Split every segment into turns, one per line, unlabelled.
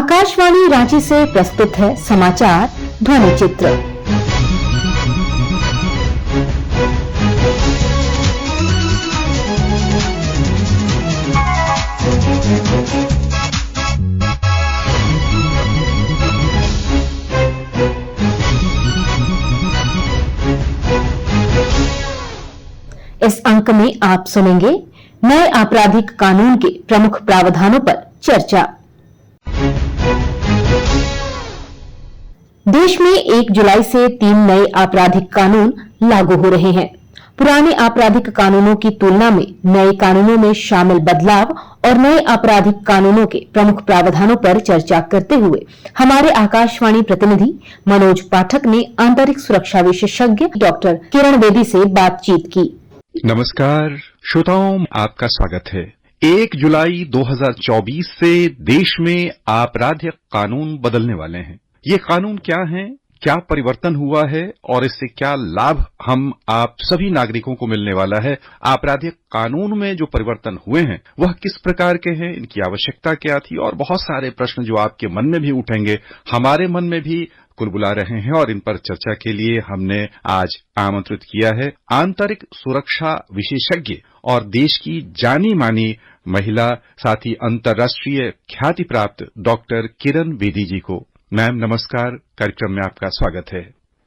आकाशवाणी रांची से प्रस्तुत है समाचार ध्वनि चित्र। इस अंक में आप सुनेंगे नए आपराधिक कानून के प्रमुख प्रावधानों पर चर्चा। देश में 1 जुलाई से 3 नए आपराधिक कानून लागू हो रहे हैं। पुराने आपराधिक कानूनों की तुलना में नए कानूनों में शामिल बदलाव और नए आपराधिक कानूनों के प्रमुख प्रावधानों पर चर्चा करते हुए हमारे आकाशवाणी प्रतिनिधि मनोज पाठक ने आंतरिक सुरक्षा विशेषज्ञ डॉक्टर किरण बेदी से बातचीत की।
नमस्कार श्रोताओं, आपका स्वागत है। 1 जुलाई 2024 से देश में आपराधिक कानून बदलने वाले हैं। ये कानून क्या हैं, क्या परिवर्तन हुआ है और इससे क्या लाभ हम आप सभी नागरिकों को मिलने वाला है। आपराधिक कानून में जो परिवर्तन हुए हैं वह किस प्रकार के हैं, इनकी आवश्यकता क्या थी और बहुत सारे प्रश्न जो आपके मन में भी उठेंगे, हमारे मन में भी कुलबुला रहे हैं। और इन पर चर्चा के लिए हमने आज आमंत्रित किया है आंतरिक सुरक्षा विशेषज्ञ और देश की जानी मानी महिला, साथ ही अंतर्राष्ट्रीय ख्याति प्राप्त डॉक्टर किरण बेदी जी को। मैम नमस्कार, कार्यक्रम में आपका स्वागत है।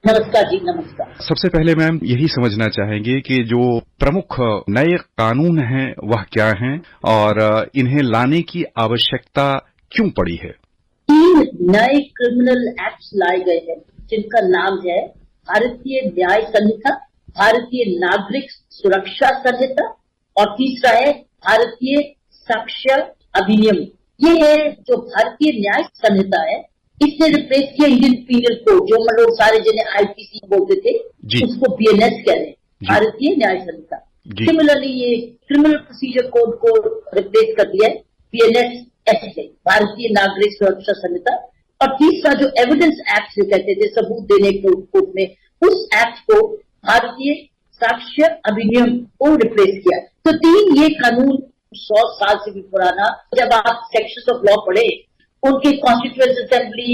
नमस्कार जी, नमस्कार।
सबसे पहले मैम यही समझना चाहेंगे कि जो प्रमुख नए कानून हैं वह क्या हैं और इन्हें लाने की आवश्यकता क्यों पड़ी है।
3 नए क्रिमिनल एक्ट्स लाए गए हैं जिनका नाम है भारतीय न्याय संहिता, भारतीय नागरिक सुरक्षा संहिता और तीसरा है भारतीय साक्ष्य अधिनियम। ये है जो भारतीय न्याय संहिता है, इसने रिप्लेस किया इंडियन पीनल कोड, जो हम लोग सारे जिन्हें आईपीसी बोलते थे उसको बीएनएस कह रहे हैं, भारतीय न्याय संहिता। सिमिलरली ये क्रिमिनल प्रोसीजर कोड को रिप्लेस कर दिया है बीएनएस ऐसे भारतीय नागरिक सुरक्षा संहिता। और तीसरा जो एविडेंस एक्ट जो कहते थे, सबूत देने कोर्ट में, उस एक्ट को भारतीय साक्ष्य अधिनियम को रिप्लेस किया। तो 3 ये कानून 100 साल से भी पुराना, जब आप सेक्शंस ऑफ लॉ पढ़े, उनके कॉन्स्टिट्यूएंट असेंबली,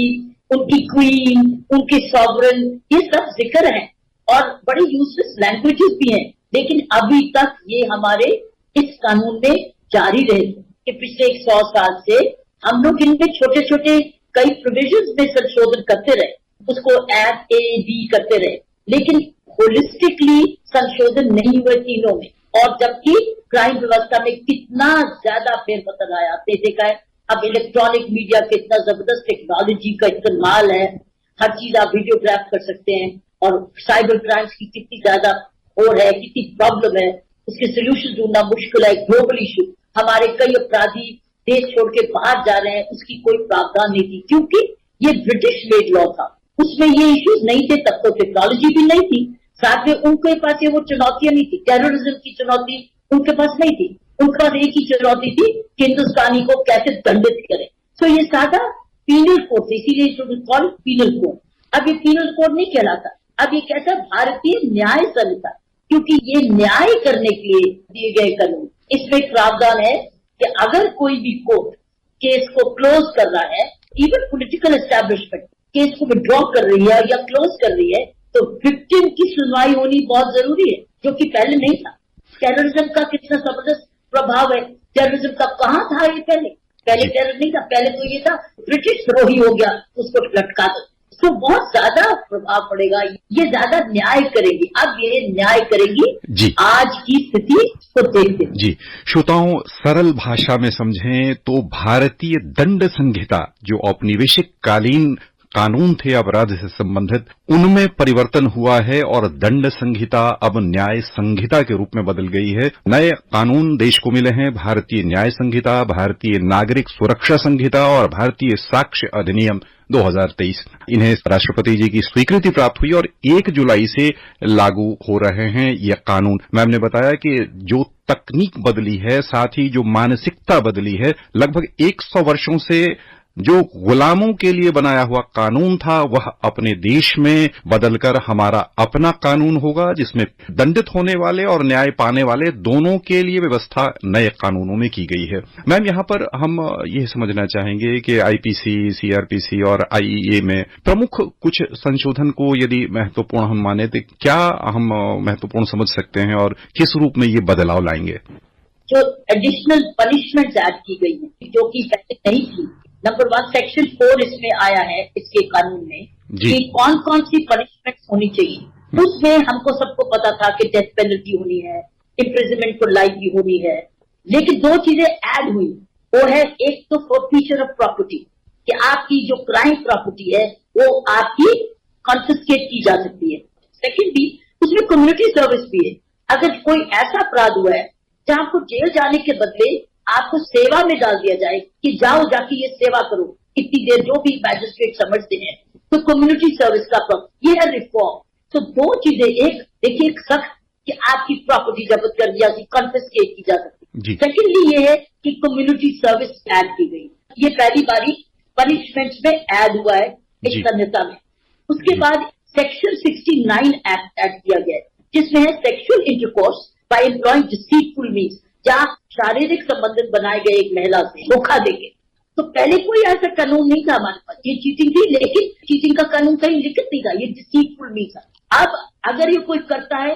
उनकी क्वीन, उनके सॉवरन, ये सब जिक्र है और बड़े यूजलेस लैंग्वेजेस भी हैं, लेकिन अभी तक ये हमारे इस कानून में जारी रहे कि पिछले 100 साल से हम लोग इनमें छोटे छोटे कई प्रोविजंस में संशोधन करते रहे, उसको ऐड ए बी करते रहे, लेकिन होलिस्टिकली संशोधन नहीं हुए तीनों में। और जबकि क्राइम व्यवस्था में कितना ज्यादा फेरबदल आया, आपने देखा है अब इलेक्ट्रॉनिक मीडिया कितना जबरदस्त टेक्नोलॉजी का इस्तेमाल है, हर चीज आप वीडियोग्राफ कर सकते हैं, और साइबर क्राइम्स की कितनी ज्यादा हो है, कितनी प्रॉब्लम है, उसके सोल्यूशन ढूंढना मुश्किल है, ग्लोबल इशू। हमारे कई अपराधी देश छोड़ के बाहर जा रहे हैं, उसकी कोई प्रावधान नहीं थी क्योंकि ये ब्रिटिश मेड लॉ था, उसमें ये इश्यूज नहीं थे, तब तो टेक्नोलॉजी भी नहीं थी, साथ में उनके पास ये वो चुनौतियां नहीं थी, टेररिज्म की चुनौती उनके पास नहीं थी, उनके पास एक ही चुनौती थी कि हिंदुस्तानी को कैसे दंडित करें। तो ये सादा पीनल कोड थे, इसीलिए कॉल पीनल कोड। अब ये पीनल कोड नहीं कहलाता, अब ये कहता है भारतीय न्याय संहिता, क्योंकि ये न्याय करने के लिए दिए गए कानून। इसमें प्रावधान है कि अगर कोई भी कोर्ट केस को क्लोज कर रहा है, इवन पॉलिटिकल एस्टैब्लिशमेंट केस को विड्रॉ कर रही है या क्लोज कर रही है, तो विक्टिम की सुनवाई होनी बहुत जरूरी है, जो कि पहले नहीं था। टेररिज्म का कितना जबरदस्त प्रभाव है, टेररिज्म का कहाँ था ये पहले टेरर नहीं था, पहले तो ये था ब्रिटिश द्रोही हो गया, उसको लटका दो, तो बहुत ज्यादा प्रभाव पड़ेगा, ये ज्यादा न्याय करेगी। अब ये न्याय करेगी आज की स्थिति को देखते
जी। श्रोताओं, सरल भाषा में समझें तो भारतीय दंड संहिता जो औपनिवेशिक कालीन कानून थे अपराध से संबंधित, उनमें परिवर्तन हुआ है और दंड संहिता अब न्याय संहिता के रूप में बदल गई है। नए कानून देश को मिले हैं, भारतीय न्याय संहिता, भारतीय नागरिक सुरक्षा संहिता और भारतीय साक्ष्य अधिनियम 2023। इन्हें राष्ट्रपति जी की स्वीकृति प्राप्त हुई और 1 जुलाई से लागू हो रहे हैं ये कानून। मैम ने बताया कि जो तकनीक बदली है, साथ ही जो मानसिकता बदली है, लगभग 100 वर्षों से जो गुलामों के लिए बनाया हुआ कानून था वह अपने देश में बदलकर हमारा अपना कानून होगा, जिसमें दंडित होने वाले और न्याय पाने वाले दोनों के लिए व्यवस्था नए कानूनों में की गई है। मैम, यहाँ पर हम ये समझना चाहेंगे कि आईपीसी, सीआरपीसी और आईईए में प्रमुख कुछ संशोधन को यदि महत्वपूर्ण हम माने तो क्या हम महत्वपूर्ण समझ सकते हैं और किस रूप में ये बदलाव लाएंगे?
जो एडिशनल पनिशमेंट्स ऐड की गई है जो कि पहले नहीं थी। नंबर 1 सेक्शन 4 इसमें आया है इसके कानून में कि कौन कौन सी पनिशमेंट्स होनी चाहिए। उसमें हमको सबको पता था कि डेथ पेनल्टी होनी है, इम्प्रिजनमेंट फॉर लाइफ भी होनी है, लेकिन 2 चीजें ऐड हुई। वो है एक तो फॉरफीचर ऑफ प्रॉपर्टी कि आपकी जो क्राइम प्रॉपर्टी है वो आपकी कॉन्फिस्केट की जा सकती है। सेकेंडली उसमें कम्युनिटी सर्विस भी है। अगर कोई ऐसा अपराध हुआ है जहां आपको जेल जाने के बदले आपको सेवा में डाल दिया जाए कि जाओ जाके ये सेवा करो इतनी देर, जो भी मैजिस्ट्रेट समझते हैं, तो कम्युनिटी सर्विस का ये है रिफॉर्म। तो 2 चीजें, एक देखिए सख्त कि आपकी प्रॉपर्टी जब्त कर दिया, कॉन्फिस्केट की जा सकती है। सेकेंडली ये है कि कम्युनिटी सर्विस ऐड की गई। ये पहली बारी पनिशमेंट्स में ऐड हुआ है इस संहिता में। उसके बाद सेक्शन 69 एक्ट ऐड किया गया है जिसमें है sexual intercourse by employing deceitful means, जहां शारीरिक संबंध बनाए गए एक महिला से धोखा देके। तो पहले कोई ऐसा कानून नहीं था हमारे पास, ये चीटिंग थी, लेकिन चीटिंग का कानून कहीं लिखित नहीं था, ये डिसीटफुल मीन्स था। अब अगर ये कोई करता है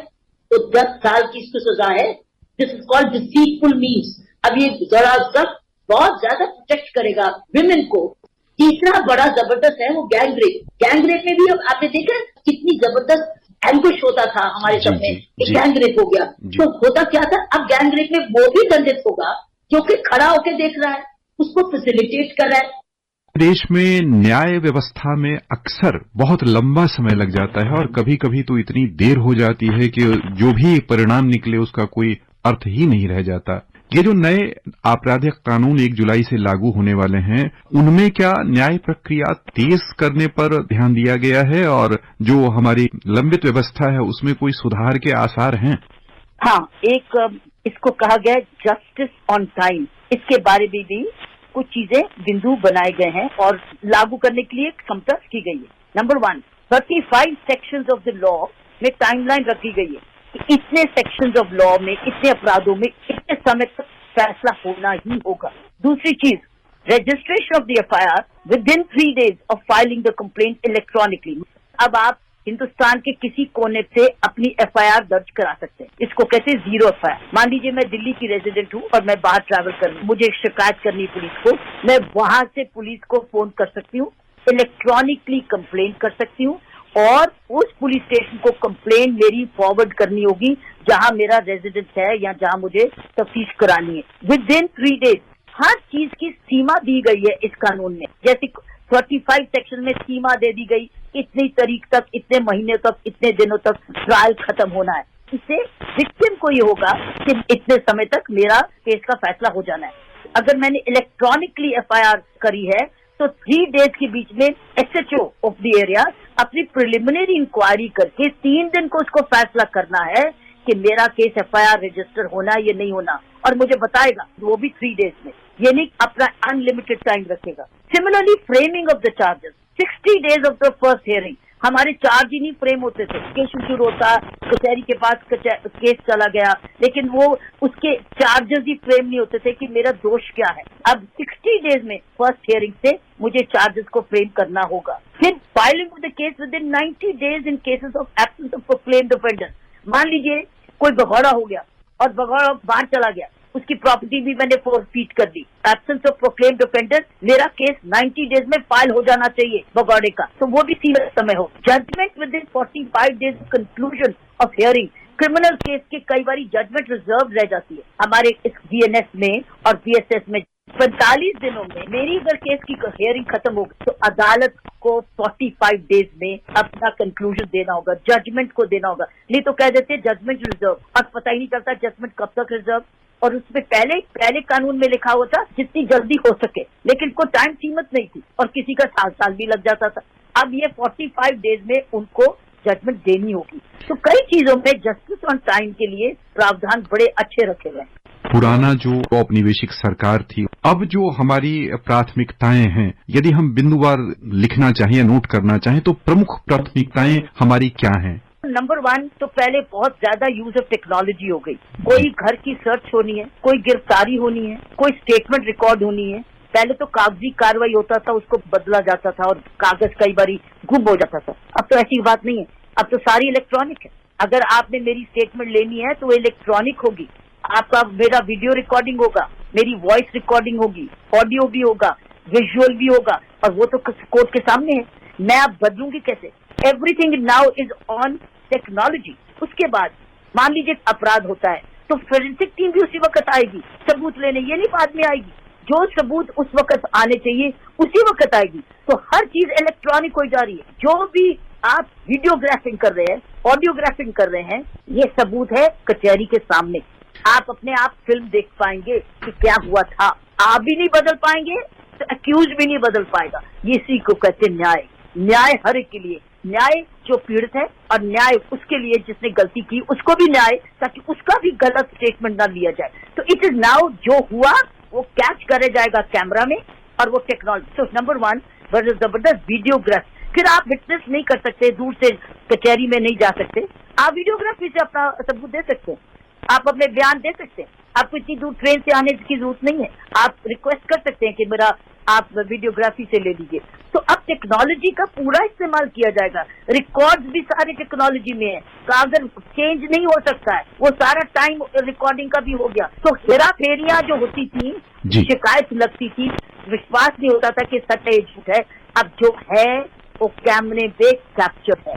तो 10 साल की इसको सजा है। This is called deceitful means. अब ये जरा सब बहुत ज्यादा प्रोटेक्ट करेगा विमेन को। तीसरा बड़ा जबरदस्त है वो गैंग रेप। गैंग रेप में भी अब आपने देखा कितनी जबरदस्त एंगुश होता था हमारे सब में, गैंग रेप हो गया। तो होता क्या था, अब गैंग रेप में वो भी दंडित होगा क्योंकि खड़ा होकर देख रहा है, उसको फैसिलिटेट कर रहा है।
देश में न्याय व्यवस्था में अक्सर बहुत लंबा समय लग जाता है और कभी कभी तो इतनी देर हो जाती है कि जो भी परिणाम निकले उसका कोई अर्थ ही नहीं रह जाता। ये जो नए आपराधिक कानून 1 जुलाई से लागू होने वाले हैं, उनमें क्या न्याय प्रक्रिया तेज करने पर ध्यान दिया गया है और जो हमारी लंबित व्यवस्था है उसमें कोई सुधार के आसार हैं?
हाँ, एक इसको कहा गया जस्टिस ऑन टाइम। इसके बारे में भी कुछ चीजें बिंदु बनाए गए हैं और लागू करने के लिए क्षमता की गई है। Number 1, 35 sections of the law में टाइमलाइन रखी गई है कि इतने सेक्शंस ऑफ लॉ में, इतने अपराधों में इतने समय तक फैसला होना ही होगा। दूसरी चीज, registration of the FIR with in 3 days of filing the complaint electronically. अब आप हिंदुस्तान के किसी कोने से अपनी एफआईआर दर्ज करा सकते हैं। इसको कहते हैं जीरो एफआईआर। मान लीजिए मैं दिल्ली की रेजिडेंट हूँ और मैं बाहर ट्रैवल कर रही हूँ, मुझे शिकायत करनी पुलिस को, मैं वहां से पुलिस को फोन कर सकती हूँ, इलेक्ट्रॉनिकली कंप्लेंट कर सकती हूँ और उस पुलिस स्टेशन को कंप्लेंट मेरी फॉरवर्ड करनी होगी जहां मेरा रेजिडेंस है या जहां मुझे तफ्तीश करानी है विद इन 3 days। हर चीज की सीमा दी गई है इस कानून में। जैसे 35 सेक्शन में सीमा दे दी गई, इतनी तारीख तक, इतने महीने तक, इतने दिनों तक ट्रायल खत्म होना है। इससे विक्टिम को ये होगा कि इतने समय तक मेरा केस का फैसला हो जाना है। अगर मैंने इलेक्ट्रॉनिकली एफआईआर करी है तो 3 days के बीच में एसएचओ ऑफ द एरिया अपनी प्रिलिमिनरी इंक्वायरी करके 3 दिन को उसको फैसला करना है कि मेरा केस एफआईआर रजिस्टर होना है या नहीं होना, और मुझे बताएगा, वो भी 3 days में। ये नहीं अपना अनलिमिटेड टाइम रखेगा। Similarly framing of the charges, 60 days of the first hearing. हमारे चार्ज ही नहीं फ्रेम होते थे, केस शुरू होता, कचहरी के पास केस चला गया, लेकिन वो उसके चार्जेस ही फ्रेम नहीं होते थे कि मेरा दोष क्या है। अब 60 days में फर्स्ट हियरिंग से मुझे चार्जेस को फ्रेम करना होगा। फिर filing of the case with in 90 days in cases of absence of proclaimed offender. मान लीजिए कोई भगौड़ा हो गया और भगौड़ा बाहर चला गया, उसकी प्रॉपर्टी भी मैंने फोरफीट कर दी। एब्सेंस ऑफ प्रोक्लेम्ड ऑफेंडर, मेरा केस 90 days में फाइल हो जाना चाहिए भगौड़े का, तो वो भी सीमित समय हो। Judgement within 45 days conclusion of hearing. Criminal case के कई बार जजमेंट रिजर्व रह जाती है हमारे इस बीएनएस में और बीएसएस में। 45 दिनों में मेरी अगर केस की हियरिंग खत्म हो गई तो अदालत को 45 days में अपना कंक्लूजन देना होगा, जजमेंट को देना होगा। नहीं तो कह देते जजमेंट रिजर्व, और पता ही नहीं चलता जजमेंट कब तक रिजर्व। और उसमें पहले कानून में लिखा हुआ था जितनी जल्दी हो सके, लेकिन कोई टाइम सीमित नहीं थी और किसी का साल भी लग जाता था। अब ये 45 days में उनको जजमेंट देनी होगी। तो कई चीजों में जस्टिस ऑन टाइम के लिए प्रावधान बड़े अच्छे रखे गए हैं।
पुराना जो औपनिवेशिक सरकार थी, अब जो हमारी प्राथमिकताएं हैं, यदि हम बिंदुवार लिखना चाहें या नोट करना चाहें तो प्रमुख प्राथमिकताएं हमारी क्या हैं?
नंबर 1 तो पहले बहुत ज्यादा यूज ऑफ टेक्नोलॉजी हो गई। कोई घर की सर्च होनी है, कोई गिरफ्तारी होनी है, कोई स्टेटमेंट रिकॉर्ड होनी है, पहले तो कागजी कार्रवाई होता था, उसको बदला जाता था और कागज कई बारी गुम हो जाता था। अब तो ऐसी बात नहीं है, अब तो सारी इलेक्ट्रॉनिक है। अगर आपने मेरी स्टेटमेंट लेनी है तो इलेक्ट्रॉनिक होगी, आपका मेरा वीडियो रिकॉर्डिंग होगा, मेरी वॉइस रिकॉर्डिंग होगी, ऑडियो भी होगा, विजुअल भी होगा, और वो तो कोर्ट के सामने है। मैं अब बदलूंगी कैसे? Everything now is on technology. उसके बाद मान लीजिए अपराध होता है तो फोरेंसिक टीम भी उसी वक्त आएगी सबूत लेने, ये नहीं बाद में आएगी। जो सबूत उस वक्त आने चाहिए उसी वक्त आएगी। तो हर चीज इलेक्ट्रॉनिक हो जा रही है। जो भी आप वीडियोग्राफिंग कर रहे हैं, ऑडियोग्राफिंग कर रहे हैं, ये सबूत है कचहरी के सामने। आप अपने आप फिल्म देख पाएंगे कि क्या हुआ था। आप भी नहीं बदल पाएंगे तो अक्यूज भी नहीं बदल पाएगा। इसी को कहते न्याय। न्याय हर एक के लिए, न्याय जो पीड़ित है और न्याय उसके लिए जिसने गलती की, उसको भी न्याय, ताकि उसका भी गलत स्टेटमेंट ना लिया जाए। तो इट इज नाउ जो हुआ वो कैच करे जाएगा कैमरा में, और वो टेक्नोलॉजी। तो नंबर 1 बड़ा जबरदस्त वीडियोग्राफी। फिर आप विटनेस नहीं कर सकते, दूर से कचहरी में नहीं जा सकते, आप वीडियोग्राफी से अपना सबूत दे सकते हैं, आप अपने बयान दे सकते हैं। आपको इतनी दूर ट्रेन से आने की जरूरत नहीं है, आप रिक्वेस्ट कर सकते हैं कि मेरा आप वीडियोग्राफी से ले लीजिए। तो अब टेक्नोलॉजी का पूरा इस्तेमाल किया जाएगा। रिकॉर्ड्स भी सारे टेक्नोलॉजी में है, कागज चेंज नहीं हो सकता है, वो सारा टाइम रिकॉर्डिंग का भी हो गया। तो हेरा फेरियां जो होती थी, शिकायत लगती थी, विश्वास नहीं होता था कि सच है झूठ है, अब जो है वो कैमरे पे कैप्चर है,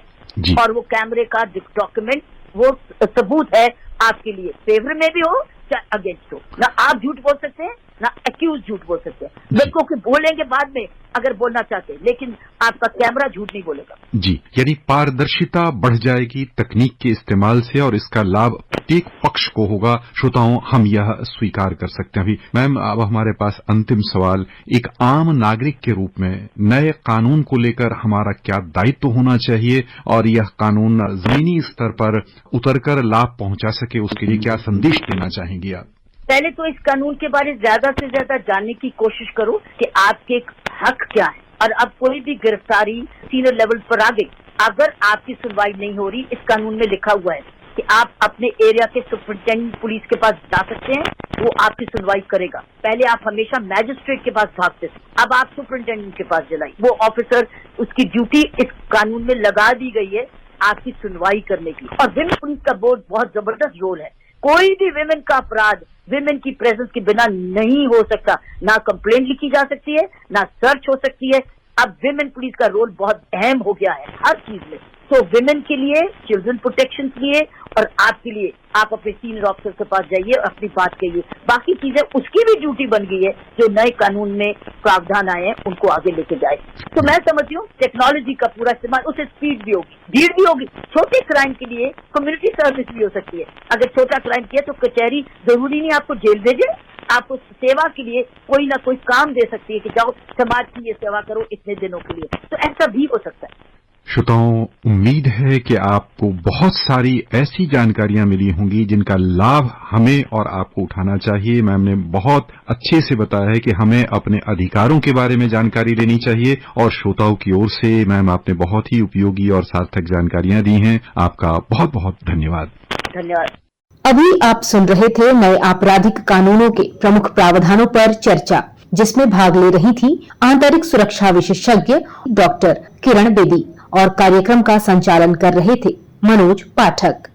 और वो कैमरे का डॉक्यूमेंट वो सबूत है आपके लिए, फेवर में भी हो चाहे अगेंस्ट हो। ना आप झूठ बोल सकते हैं ना एक्यूज झूठ बोल सकते हैं। देखो कि बोलेंगे बाद में अगर बोलना चाहते हैं, लेकिन आपका कैमरा झूठ नहीं बोलेगा।
जी, यानी पारदर्शिता बढ़ जाएगी तकनीक के इस्तेमाल से, और इसका लाभ प्रत्येक पक्ष को होगा। श्रोताओं, हम यह स्वीकार कर सकते हैं। अभी मैम, अब हमारे पास अंतिम सवाल, एक आम नागरिक के रूप में नए कानून को लेकर हमारा क्या दायित्व होना चाहिए, और यह कानून जमीनी स्तर पर उतरकर लाभ पहुंचा सके, उसके लिए क्या संदेश देना चाहेंगी आप?
पहले तो इस कानून के बारे में ज्यादा से ज्यादा जानने की कोशिश करो कि आपके हक क्या है। और अब कोई भी गिरफ्तारी सीनियर लेवल पर आ गई, अगर आपकी सुनवाई नहीं हो रही, इस कानून में लिखा हुआ है कि आप अपने एरिया के सुपरिटेंडेंट पुलिस के पास जा सकते हैं, वो आपकी सुनवाई करेगा। पहले आप हमेशा मैजिस्ट्रेट के पास भागते थे, अब आप सुपरिटेंडेंट के पास चलाई। वो ऑफिसर, उसकी ड्यूटी इस कानून में लगा दी गई है आपकी सुनवाई करने की। और विमेन पुलिस का बहुत बहुत जबरदस्त रोल है। कोई भी विमेन का अपराध विमेन की प्रेजेंस के बिना नहीं हो सकता। ना कंप्लेंट लिखी जा सकती है, ना सर्च हो सकती है। अब विमेन पुलिस का रोल बहुत अहम हो गया है हर चीज में। तो विमेन के लिए, चिल्ड्रन प्रोटेक्शन के लिए, और आपके लिए, आप अपने सीनियर ऑफिसर के पास जाइए और अपनी बात कहिए। बाकी चीजें उसकी भी ड्यूटी बन गई है, जो नए कानून में प्रावधान आए हैं उनको आगे लेके जाए। तो मैं समझती हूँ टेक्नोलॉजी का पूरा इस्तेमाल, उससे स्पीड भी होगी, भीड़ भी होगी। छोटे क्राइम के लिए कम्युनिटी सर्विस भी हो सकती है। अगर छोटा क्राइम किया तो कचहरी जरूरी नहीं आपको जेल भेजे, आपको सेवा के लिए कोई ना कोई काम दे सकती है कि जाओ समाज की ये सेवा करो इतने दिनों के लिए। तो ऐसा भी हो सकता है।
श्रोताओं, उम्मीद है कि आपको बहुत सारी ऐसी जानकारियां मिली होंगी जिनका लाभ हमें और आपको उठाना चाहिए। मैम ने बहुत अच्छे से बताया है कि हमें अपने अधिकारों के बारे में जानकारी लेनी चाहिए, और श्रोताओं की ओर से मैम आपने बहुत ही उपयोगी और सार्थक जानकारियां दी हैं। आपका बहुत बहुत धन्यवाद।
धन्यवाद।
अभी आप सुन रहे थे नए आपराधिक कानूनों के प्रमुख प्रावधानों पर चर्चा, जिसमें भाग ले रही थी आंतरिक सुरक्षा विशेषज्ञ डॉक्टर किरण बेदी, और कार्यक्रम का संचालन कर रहे थे मनोज पाठक।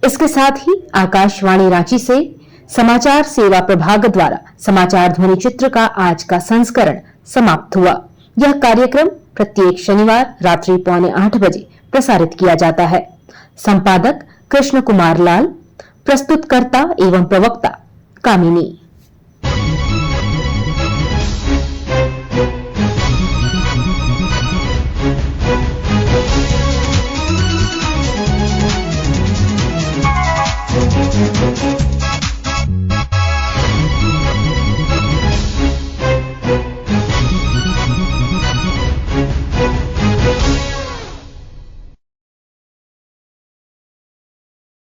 इसके साथ ही आकाशवाणी रांची से समाचार सेवा प्रभाग द्वारा समाचार ध्वनि चित्र का आज का संस्करण समाप्त हुआ। यह कार्यक्रम प्रत्येक शनिवार रात्रि 7:45 बजे प्रसारित किया जाता है। संपादक कृष्ण कुमार लाल, प्रस्तुतकर्ता एवं प्रवक्ता कामिनी।